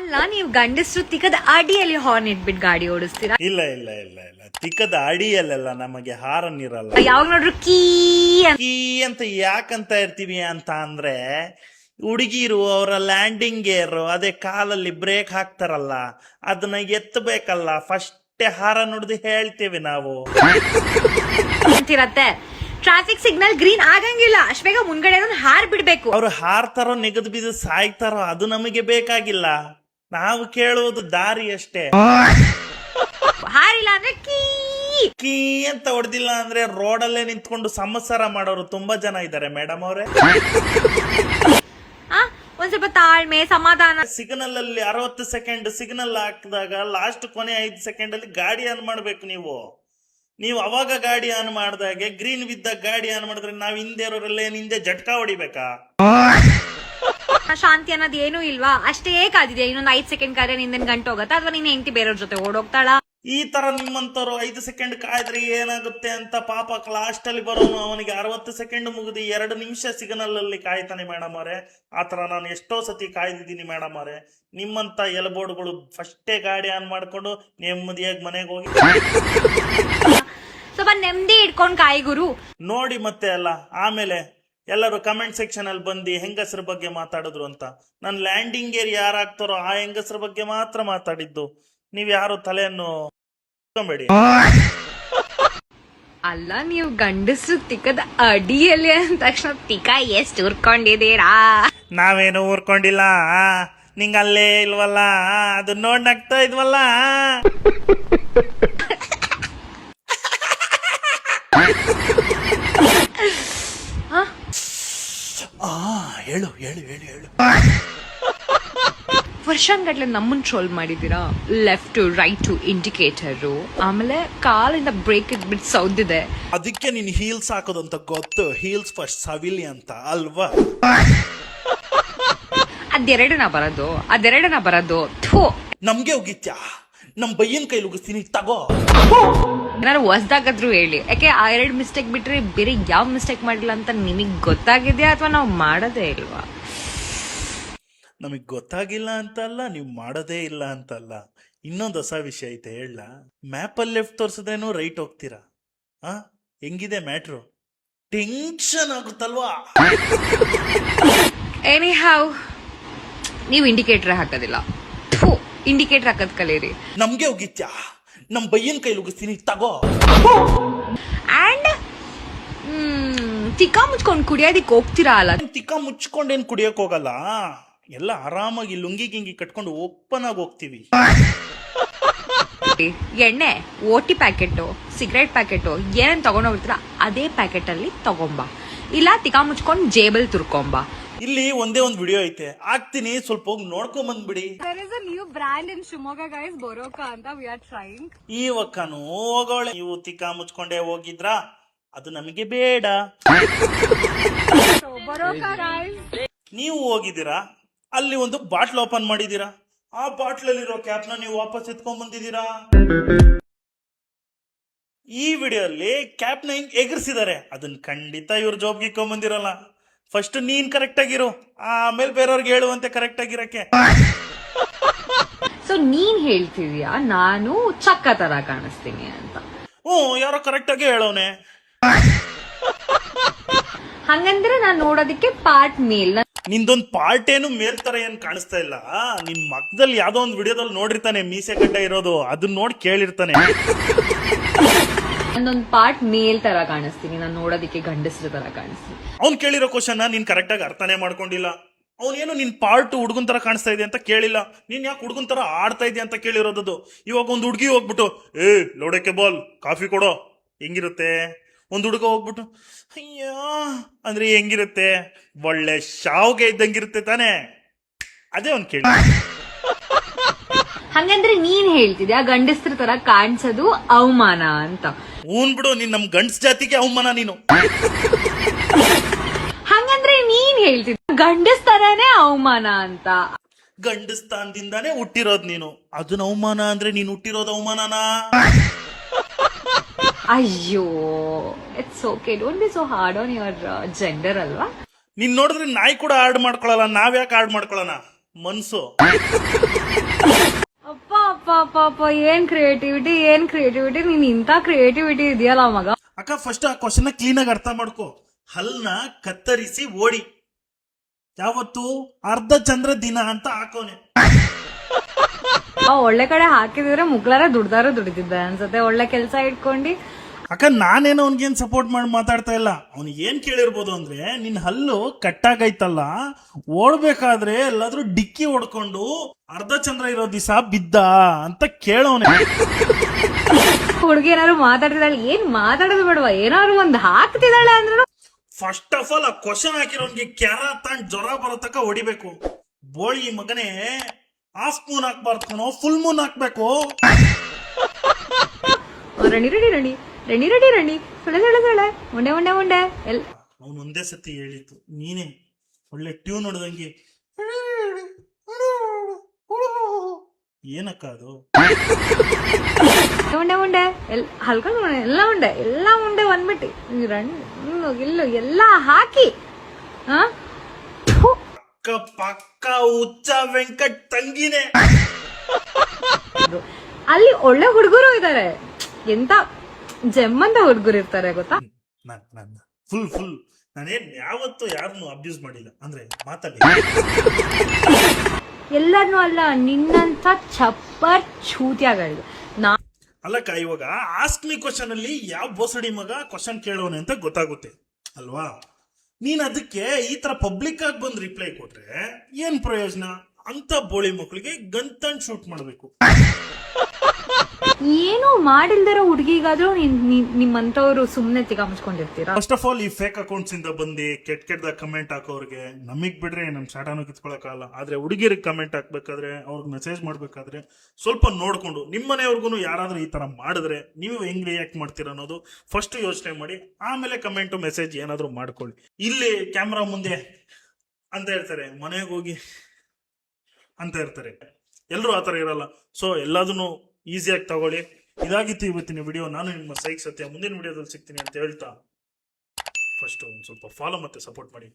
ಅಲ್ಲ, ನೀವು ಗಂಡಸರು ತಿಕ್ಕದ ಅಡಿಯಲ್ಲಿ ಹಾರ್ನ್ ಇಟ್ಬಿಟ್ಟು ಗಾಡಿ ಓಡಿಸ್ತೀರಾ? ಇಲ್ಲ ಇಲ್ಲ ಇಲ್ಲ ಇಲ್ಲ, ತಿಕ್ಕದ ಅಡಿಯಲ್ಲೆಲ್ಲ ನಮಗೆ ಹಾರನ್ ಇರಲ್ಲ. ಯಾವಾಗ ನೋಡ್ರು ಕೀ ಕೀ ಅಂತ ಯಾಕಂತ ಇರ್ತೀವಿ ಅಂತ ಅಂದ್ರೆ, ಹುಡುಗಿರು ಅವರ ಲ್ಯಾಂಡಿಂಗ್ ಗೇರ್ ಅದೇ ಕಾಲಲ್ಲಿ ಬ್ರೇಕ್ ಹಾಕ್ತಾರಲ್ಲ, ಅದನ್ನ ಎತ್ತಬೇಕಲ್ಲ, ಫಸ್ಟೇ ಹಾರನ್ ಹೊಡೆದು ಹೇಳ್ತೀವಿ ನಾವು. ಅಂತಿರತ್ತೆ. ಟ್ರಾಫಿಕ್ ಸಿಗ್ನಲ್ ಗ್ರೀನ್ ಆಗಂಗಿಲ್ಲ, ಅಷ್ಟ್ ಬೇಗ ಮುಂದ್ಗಡೆ ಹಾರ್ ಬಿಡ್ಬೇಕು. ಅವ್ರು ಹಾರ್ತಾರೋ ನೆಗದು ಬಿದ್ದು ಸಾಯ್ತಾರೋ ಅದು ನಮಗೆ ಬೇಕಾಗಿಲ್ಲ, ನಾವು ಕೇಳುವುದು ದಾರಿ ಅಷ್ಟೇ. ಹಾರಿಲ್ಲ ಅಂದ್ರೆ ಕೀ ಅಂತ ಹೊಡೆದಿಲ್ಲ ಅಂದ್ರೆ ರೋಡಲ್ಲೇ ನಿಂತ್ಕೊಂಡು ಸಂಸಾರ ಮಾಡೋರು ತುಂಬಾ ಜನ ಇದ್ದಾರೆ ಮೇಡಮ್ ಅವರೇ. ಒಂದ್ ಸ್ವಲ್ಪ ತಾಳ್ಮೆ ಸಮಾಧಾನ. ಸಿಗ್ನಲ್ ಅಲ್ಲಿ 60 ಸೆಕೆಂಡ್ ಸಿಗ್ನಲ್ ಹಾಕಿದಾಗ ಲಾಸ್ಟ್ ಕೊನೆ 5 ಸೆಕೆಂಡ್ ಅಲ್ಲಿ ಗಾಡಿ ಆನ್ ಮಾಡ್ಬೇಕು ನೀವು ಅವಾಗ ಗಾಡಿ ಆನ್ ಮಾಡಿದಾಗೆ ಗ್ರೀನ್ ಬಿದ್ದಾಗ ಗಾಡಿ ಆನ್ ಮಾಡಿದ್ರೆ ನಾವ್ ಹಿಂದೆ ಇರೋರೆಲ್ಲ ಹಿಂದೆ ಜಟ್ಕಾ ಹೊಡಿಬೇಕಾ? ಶಾಂತಿ ಅನ್ನೋದು ಏನೂ ಇಲ್ವಾ? ಅಷ್ಟೇ ಕಾದಿದೆ, ಇನ್ನೊಂದು 5 ಸೆಕೆಂಡ್ ಕಾದ್ರೆ ನಿಂದೇನ್ ಗಂಟು ಹೋಗತ್ತಾ, ಅಥವಾ ನೀನ್ ಹೆಂಡತಿ ಬೇರೆಯವ್ರ ಜೊತೆ ಓಡೋಗ್ತಾಳ? ಈ ತರ ನಿಮ್ಮಂತವ್ರು 5 ಸೆಕೆಂಡ್ ಕಾಯ್ದ್ರೆ ಏನಾಗುತ್ತೆ ಅಂತ ಪಾಪ ಲಾಸ್ಟ್ ಅಲ್ಲಿ ಬರೋನು ಅವನಿಗೆ 60 ಸೆಕೆಂಡ್ ಮುಗಿದು 2 ನಿಮಿಷ ಸಿಗ್ನಲ್ ಅಲ್ಲಿ ಕಾಯ್ತಾನೆ ಮೇಡಮ್ ಅವರೇ. ಆತರ ನಾನು ಎಷ್ಟೋ ಸತಿ ಕಾಯ್ದಿದ್ದೀನಿ ಮೇಡಮ್ ಅವರೇ. ನಿಮ್ಮಂತ ಎಲಬೋರ್ಡ್ಗಳು ಫಸ್ಟೇ ಗಾಡಿ ಆನ್ ಮಾಡ್ಕೊಂಡು ನೆಮ್ಮದಿಯಾಗಿ ಮನೆಗೆ ಹೋಗಿ ಸ್ವಲ್ಪ ನೆಮ್ಮದಿ ಇಟ್ಕೊಂಡ್ ಕಾಯಿಗುರು ನೋಡಿ. ಮತ್ತೆ ಅಲ್ಲ ಆಮೇಲೆ ಎಲ್ಲರೂ ಕಮೆಂಟ್ ಸೆಕ್ಷನ್ ಅಲ್ಲಿ ಬಂದು ಹೆಂಗಸರ ಬಗ್ಗೆ ಮಾತಾಡಿದ್ರು ಅಂತ. ನಾನು ಲ್ಯಾಂಡಿಂಗ್ ಗೇರ್ ಯಾರಾಗ್ತಾರೋ ಆ ಹೆಂಗಸರ ಬಗ್ಗೆ ಮಾತ್ರ ಮಾತಾಡಿದ್ದು. ನೀವ್ ಯಾರು ತಲೆಯನ್ನು ಬೇಡಿ. ಅಲ್ಲ, ನೀವು ಗಂಡಸರು ತಿಕ್ಕದ ಅಡಿಯಲ್ಲಿ ಅಂದ ತಕ್ಷಣ ತಿಕ್ಕ ಎಷ್ಟು ಉರ್ಕೊಂಡಿದ್ದೀರಾ? ನಾವೇನು ಊರ್ಕೊಂಡಿಲ್ಲ, ನಿಂಗ ಅಲ್ಲೇ ಇಲ್ವಲ್ಲ, ಅದು ನೋಡ್ ನಗ್ತಾ ಇದ್ವಲ್ಲ. ಹೇಳು ಹೇಳು ಹೇಳು ಹೇಳು. ವರ್ಷಗಟ್ಲೆ ನಮ್ಮನ್ ಟ್ರೋಲ್ ಮಾಡಿದೀರಾ. ಲೆಫ್ಟ್ ರೈಟ್ ಇಂಡಿಕೇಟರ್, ಆಮೇಲೆ ಕಾಲಿಂದ ಬ್ರೇಕ್ ಇಟ್ಬಿಟ್ಟು ಸೌದಿದೆ. ಅದಕ್ಕೆ ನೀನ್ ಹೀಲ್ಸ್ ಹಾಕೋದು ಅಂತ ಗೊತ್ತು. ಹೀಲ್ಸ್ ಫಸ್ಟ್ ಸವಿಲಿ ಅಂತ ಅಲ್ವಾ? ಅದೆರಡನ ಬರೋದು. ನಮ್ಗೆ ಹೋಗಿತ್ಯಾ? ನಮ್ ಬಯ್ಯನ್ ಕೈಲಿ ಉಗಿಸ್ತೀನಿ ತಗೋ. ಏನಾದ್ರು ಹೊಸ್ದಾಗಾದ್ರು ಹೇಳಿ. ಯಾಕೆ ಆ 2 ಮಿಸ್ಟೇಕ್ ಬಿಟ್ರೆ ಬೇರೆ ಯಾವ ಮಿಸ್ಟೇಕ್ ಮಾಡಿಲ್ಲ ಅಂತ ನಿಮಗ್ ಗೊತ್ತಾಗಿದ್ಯಾ, ಅಥವಾ ನಾವು ಮಾಡೋದೇ ಇಲ್ವಾ? ನಮಗ್ ಗೊತ್ತಾಗಿಲ್ಲ ಅಂತಲ್ಲ, ನೀವು ಮಾಡೋದೇ ಇಲ್ಲ ಅಂತಲ್ಲ. ಇನ್ನೊಂದು ಹೊಸ ವಿಷಯ ಐತೆ ಹೇಳ. ಮ್ಯಾಪ್ ಅಲ್ಲಿ ಲೆಫ್ಟ್ ತೋರ್ಸಿದ್ರೇನು ರೈಟ್ ಹೋಗ್ತೀರಾ? ಹೆಂಗಿದೆ ಮ್ಯಾಟ್ರು? ಟೆನ್ಷನ್ ಆಗುತ್ತಲ್ವಾ? ಎನಿ ಹಾವ್, ನೀವು ಇಂಡಿಕೇಟರ್ ಹಾಕೋದಿಲ್ಲ. ಇಂಡಿಕೇಟರ್ ಹಾಕದ್ ಕಲೀರಿ. ನಮ್ಗೆ ಹೋಗಿತ್ಯಾ? ನಮ್ ಬಯ್ಯನ್ ಕೈಲಿ ಉಗಿಸ್ತೀನಿ ತಗೋ. ಅಂಡ್ ತಿಕ್ಕ ಮುಚ್ಕೊಂಡ್ ಕುಡಿಯೋದಿಕ್ ಹೋಗ್ತೀರಾ ಅಲ್ಲ? ತಿಕ್ಕ ಮುಚ್ಕೊಂಡೇನ್ ಕುಡಿಯಕ್ ಹೋಗಲ್ಲ, ಎಲ್ಲ ಆರಾಮಾಗಿ ಲುಂಗಿ ಗಿಂಗಿ ಕಟ್ಕೊಂಡು ಓಪನ್ ಆಗಿ ಹೋಗ್ತೀವಿ. ಎಣ್ಣೆ, ಓಟಿ ಪ್ಯಾಕೆಟ್, ಸಿಗರೇಟ್ ಪ್ಯಾಕೆಟ್ ಏನೇನ್ ತಗೊಂಡೋಗ್ತೀರಾ ಅದೇ ಪ್ಯಾಕೆಟ್ ಅಲ್ಲಿ ತಗೊಂಬ, ಇಲ್ಲ ತಿಕ್ಕ ಮುಚ್ಕೊಂಡ್ ಜೇಬಲ್ ತುರ್ಕೊಂಬ. ಇಲ್ಲಿ ಒಂದೇ ಒಂದು ವಿಡಿಯೋ ಐತೆ, ಹಾಕ್ತೀನಿ, ಸ್ವಲ್ಪ ಹೋಗಿ ನೋಡ್ಕೊಂಡ್ ಬಂದ್ಬಿಡಿ. There is a new brand in Shimoga, guys, Boroka anta we are trying. ಇವಕ್ಕನು ಹೋಗೋಳೆ. ನೀವು ತಿಕ್ಕ ಮುಚ್ಕೊಂಡೇ ಹೋಗಿದ್ರಾ? ಅದು ನಮಗೆ ಬೇಡ. So Boroka guys. ನೀವು ಹೋಗಿದ್ದೀರಾ, ಅಲ್ಲಿ ಒಂದು ಬಾಟ್ಲ್ ಓಪನ್ ಮಾಡಿದೀರಾ, ಆ ಬಾಟ್ಲಲ್ಲಿರೋ ಕ್ಯಾಪ್ನ ನೀವು ವಾಪಸ್ ಎತ್ಕೊಂಡ್ ಬಂದಿದ್ದೀರಾ. ಈ ವಿಡಿಯೋಲ್ಲಿ ಕ್ಯಾಪ್ನ ಹಿಂಗ್ ಎಗರ್ಸಿದ್ದಾರೆ, ಅದನ್ನ ಖಂಡಿತ ಇವ್ರ ಜಾಬ್ಗೆ ಇಕ್ಕೊಂಬಂದಿರಲ್ಲ. ಫಸ್ಟ್ ನೀನ್ ಕರೆಕ್ಟ್ ಆಗಿರು, ಆಮೇಲೆ ಬೇರೆಯವ್ರಿಗೆ ಹೇಳುವಂತೆ ಕರೆಕ್ಟ್ ಆಗಿರಕ್ಕೆ. ಸೊ ನೀನ್ ಹೇಳ್ತಿದ್ಯಾ ನಾನು ಚಕ್ಕ ತರ ಕಾಣಿಸ್ತೀನಿ ಅಂತ? ಯಾರೋ ಕರೆಕ್ಟ್ ಆಗಿ ಹೇಳೋನೆ. ಹಂಗಂದ್ರೆ ನಾನ್ ನೋಡೋದಕ್ಕೆ ಪಾರ್ಟ್ ಮೇಲ್. ನಿಂದೊಂದ್ ಪಾರ್ಟ್ ಏನು ಮೇಲ್ ತರ ಏನ್ ಕಾಣಿಸ್ತಾ ಇಲ್ಲ. ನಿನ್ ಮಕ್ಕದಲ್ಲಿ ಯಾವ್ದೋ ಒಂದ್ ವಿಡಿಯೋದಲ್ಲಿ ನೋಡಿರ್ತಾನೆ ಮೀಸೆ ಗಡ್ಡ ಇರೋದು, ಅದನ್ನ ನೋಡಿ ಕೇಳಿರ್ತಾನೆ. ನಾನೊಂದ್ ಪಾರ್ಟ್ ಮೇಲ್ ತರ ಕಾಣಿಸ್ತೀನಿ, ನಾನ್ ನೋಡೋದಕ್ಕೆ ಗಂಡಸ್ರ ತರ ಕಾಣಿಸ್ತೀನಿ. ಅವ್ನ್ ಕೇಳಿರೋ ಕ್ವಶನ್ ನೀನ್ ಕರೆಕ್ಟ್ ಆಗಿ ಅರ್ಥನೇ ಮಾಡ್ಕೊಂಡಿಲ್ಲ. ಅವನೇನು ನಿನ್ ಪಾರ್ಟ್ ಹುಡುಗನ್ ತರ ಕಾಣಿಸ್ತಾ ಇದೆ ಅಂತ ಕೇಳಿಲ್ಲ, ನೀನ್ ಯಾಕೆ ಹುಡುಗನ್ ತರ ಆಡ್ತಾ ಇದೆಯಾ ಅಂತ ಕೇಳಿರೋದದು. ಇವಾಗ ಒಂದ್ ಹುಡುಗಿ ಹೋಗ್ಬಿಟ್ಟು ಲೋಡಕ್ಕೆ ಬಾಲ್ ಕಾಫಿ ಕೊಡೋ ಹೆಂಗಿರುತ್ತೆ? ಒಂದ್ ಹುಡುಗ ಹೋಗ್ಬಿಟ್ಟು ಅಯ್ಯೋ ಅಂದ್ರೆ ಹೆಂಗಿರುತ್ತೆ? ಒಳ್ಳೆ ಶಾವ್ಗೆ ಇದ್ದಂಗಿರುತ್ತೆ ತಾನೇ. ಅದೇ ಅವ್ನ್ ಕೇಳಿ. ಹಂಗಂದ್ರೆ ನೀನ್ ಹೇಳ್ತಿದ್ಯಾ ಗಂಡಸ್ರ ತರ ಕಾಣಿಸೋದು ಅವಮಾನ ಅಂತ? ಬಿಡು, ನೀನ್ ನಮ್ ಗಂಡ್ಸ್ ಜಾತಿಗೆ ಅವಮಾನ ನೀನು. ಹಂಗಂದ್ರೆ ನೀನ್ ಹೇಳ್ತಿದ್ಯ ಗಂಡಸ್ ತರಾನೇ ಅವಮಾನ ಅಂತ? ಗಂಡಸ್ತಾನದಿಂದಾನೇ ಹುಟ್ಟಿರೋದ್ ನೀನು, ಅದನ್ನ ಅವಮಾನ ಅಂದ್ರೆ ನೀನ್ ಹುಟ್ಟಿರೋದು ಅವಮಾನನಾ? ಅಯ್ಯೋ, it's okay, don't be so hard on your gender ಅಲ್ವಾ? ನೀನ್ ನೋಡಿದ್ರೆ ನಾಯಿ ಕೂಡ ಹಾರ್ಡ್ ಮಾಡ್ಕೊಳಲ್ಲ, ನಾವ್ ಯಾಕೆ ಹಾರ್ಡ್ ಮಾಡ್ಕೊಳಣ? ಮನ್ಸು. ಅಪ್ಪ ಅಪ್ಪ ಅಪ್ಪ ಅಪ್ಪ ಏನ್ ಕ್ರಿಯೇಟಿವಿಟಿ ನೀನ್ ಇಂತ ಕ್ರಿಯೇಟಿವಿಟಿ ಇದೆಯಲ್ಲ ಮಗ. ಅಕ್ಕ ಫಸ್ಟ್ ಆ ಕ್ವಶನ್ ಕ್ಲೀನ್ ಆಗಿ ಅರ್ಥ ಮಾಡ್ಕೋ. ಹಲ್ನ ಕತ್ತರಿಸಿ ಓಡಿ ಯಾವತ್ತು ಅರ್ಧ ಚಂದ್ರ ದಿನ ಅಂತ ಹಾಕೋನೆ. ಒಳ್ಳೆ ಕಡೆ ಹಾಕಿದಿದ್ರೆ ಮುಗ್ಲಾರ ದುಡಿದಿದ್ದ ಅನ್ಸತ್ತೆ, ಒಳ್ಳೆ ಕೆಲ್ಸ ಇಟ್ಕೊಂಡು. ಅಕ್ಕ ನಾನೇನೋ ಅವ್ನಿಗೇನ್ ಸಪೋರ್ಟ್ ಮಾಡಿ ಮಾತಾಡ್ತಾ ಇಲ್ಲ. ಅವ್ನು ಏನ್ ಕೇಳಿರ್ಬೋದು ಅಂದ್ರೆ, ನಿನ್ ಹಲ್ಲು ಕಟ್ಟಾಗೈತಲ್ಲ, ಓಡ್ಬೇಕಾದ್ರೆ ಎಲ್ಲಾದ್ರೂ ಡಿಕ್ಕಿ ಹೊಡ್ಕೊಂಡು ಅರ್ಧ ಚಂದ್ರ ಇರೋ ದಿವಸ ಬಿದ್ದ ಅಂತ ಕೇಳೋನೆ. ಹುಡುಗಿ ಏನಾದ್ರು ಮಾತಾಡ್ತಿದ್ದಾಳೆ, ಏನ್ ಮಾತಾಡೋದು ಬೇಡವಾ, ಏನಾದ್ರು ಒಂದ್ ಹಾಕ್ತಿದ್ದಾಳೆ ಅಂದ್ರು ಫಸ್ಟ್ ಆಫ್ ಆಲ್ ಆ ಕ್ವಶನ್ ಹಾಕಿರೋನ್ಗೆ ಕ್ಯಾರ ತಾಂಡ್ ಜ್ವರ ಬರೋ ತಕ ಹೊಡಿಬೇಕು. ಬೋಳಿ ಮಗನೇ, ಹಾಫ್ ಮೂನ್ ಹಾಕ್ಬಾರ್ದು ಕಣೋ, ಫುಲ್ ಮೂನ್ ಹಾಕ್ಬೇಕು. ರಣಿ ಸುಳೆ ಉಂಡೆ ಅವನು ಒಂದೇ ಸತಿ ಹೇಳಿತ್ತು, ನೀನೇ ಒಳ್ಳೆ ಟ್ಯೂನ್ ಹೊಡೆದಂಗೆ ಏನಕ್ಕ ಅದು ಉಂಡೆ ಹಲ್ಕೊಂಡು ಎಲ್ಲ ಉಂಡೆ ಬಂದ್ಬಿಟ್ಟು ಇಲ್ಲು ಎಲ್ಲ ಹಾಕಿ ಪಕ್ಕ ಪಕ್ಕ ಹುಚ್ಚ ವೆಂಕಟ್ ತಂಗಿನೇ. ಅಲ್ಲಿ ಒಳ್ಳೆ ಹುಡುಗರು ಇದಾರೆ, ಎಂತ ಜಮ್ಮಂತ ಹುಡುಗರು ಇರ್ತಾರೆ ಗೊತ್ತಾ. ಫುಲ್ ನಾನೇನ್ ಯಾವತ್ತೂ ಯಾರನ್ನು ಅಬ್ಯೂಸ್ ಮಾಡಿಲ್ಲ, ಅಂದ್ರೆ ಮಾತಾಡಿ. ಎಲ್ಲಾರ್ನು ಅಲ್ಲ, ನಿನ್ನಂತ ಚಪ್ಪರ್ ಚೂತಿಯಾಗಳು. ಅಲ್ಲಕ್ಕ, ಇವಾಗ ಆಸ್ಕ್ ಮಿ ಕ್ವಶನ್ ಅಲ್ಲಿ ಯಾವ ಬೋಸಡಿ ಮಗ ಕ್ವಶನ್ ಕೇಳೋನೆ ಅಂತ ಗೊತ್ತಾಗುತ್ತೆ ಅಲ್ವಾ. ನೀನ್ ಅದಕ್ಕೆ ಈ ತರ ಪಬ್ಲಿಕ್ ಆಗಿ ಬಂದ್ ರಿಪ್ಲೈ ಕೊಟ್ರೆ ಏನ್ ಪ್ರಯೋಜನ ಅಂತ ಬೋಳಿ ಮಕ್ಕಳಿಗೆ ಗನ್ ಶೂಟ್ ಮಾಡ್ಬೇಕು. ಏನು ಮಾಡಿಲ್ದಿರೋ ಹುಡುಗಿಗಾದ್ರೂ ನಿಮ್ಮಂತವ್ರು ಸುಮ್ನೆ ಮುಚ್ಕೊಂಡಿರ್ತೀರಾ. ಫಸ್ಟ್ ಆಫ್ ಆಲ್ ಈ ಫೇಕ್ ಅಕೌಂಟ್ಸ್ ಇಂದ ಬಂದು ಕೆಟ್ಟ ಕಮೆಂಟ್ ಹಾಕೋರ್ಗೆ ನಮಗ್ ಬಿಡ್ರೆ ನಮ್ ಶಾಟಾನು ಕಿತ್ಕೊಳಕ್ಕಾಗಲ್ಲ. ಆದ್ರೆ ಹುಡುಗಿರಿಗೆ ಕಮೆಂಟ್ ಹಾಕ್ಬೇಕಾದ್ರೆ, ಅವ್ರಿಗೆ ಮೆಸೇಜ್ ಮಾಡ್ಬೇಕಾದ್ರೆ ಸ್ವಲ್ಪ ನೋಡ್ಕೊಂಡು, ನಿಮ್ಮನೆಯವ್ರಿಗೂ ಯಾರಾದ್ರೂ ಈ ತರ ಮಾಡಿದ್ರೆ ನೀವು ಹೆಂಗ್ ರಿಯಾಕ್ಟ್ ಮಾಡ್ತೀರ ಅನ್ನೋದು ಫಸ್ಟ್ ಯೋಚನೆ ಮಾಡಿ, ಆಮೇಲೆ ಕಮೆಂಟ್ ಮೆಸೇಜ್ ಏನಾದ್ರು ಮಾಡ್ಕೊಳ್ಳಿ. ಇಲ್ಲಿ ಕ್ಯಾಮ್ರಾ ಮುಂದೆ ಅಂತ ಹೇಳ್ತಾರೆ, ಮನೆಗೆ ಹೋಗಿ ಅಂತ ಇರ್ತಾರೆ. ಎಲ್ಲರೂ ಆತರ ಇರಲ್ಲ. ಸೊ ಎಲ್ಲದನ್ನು ಈಸಿಯಾಗಿ ತಗೊಳ್ಳಿ. ಇದಾಗಿತ್ತು ಇವತ್ತಿನ ವಿಡಿಯೋ. ನಾನು ನಿಮ್ಮ ಸೈಕ್ ಸತ್ಯ. ಮುಂದಿನ ವಿಡಿಯೋದಲ್ಲಿ ಸಿಗ್ತೀನಿ ಅಂತ ಹೇಳ್ತಾ ಫಸ್ಟ್ ಒಂದು ಸ್ವಲ್ಪ ಫಾಲೋ ಮತ್ತೆ ಸಪೋರ್ಟ್ ಮಾಡಿ.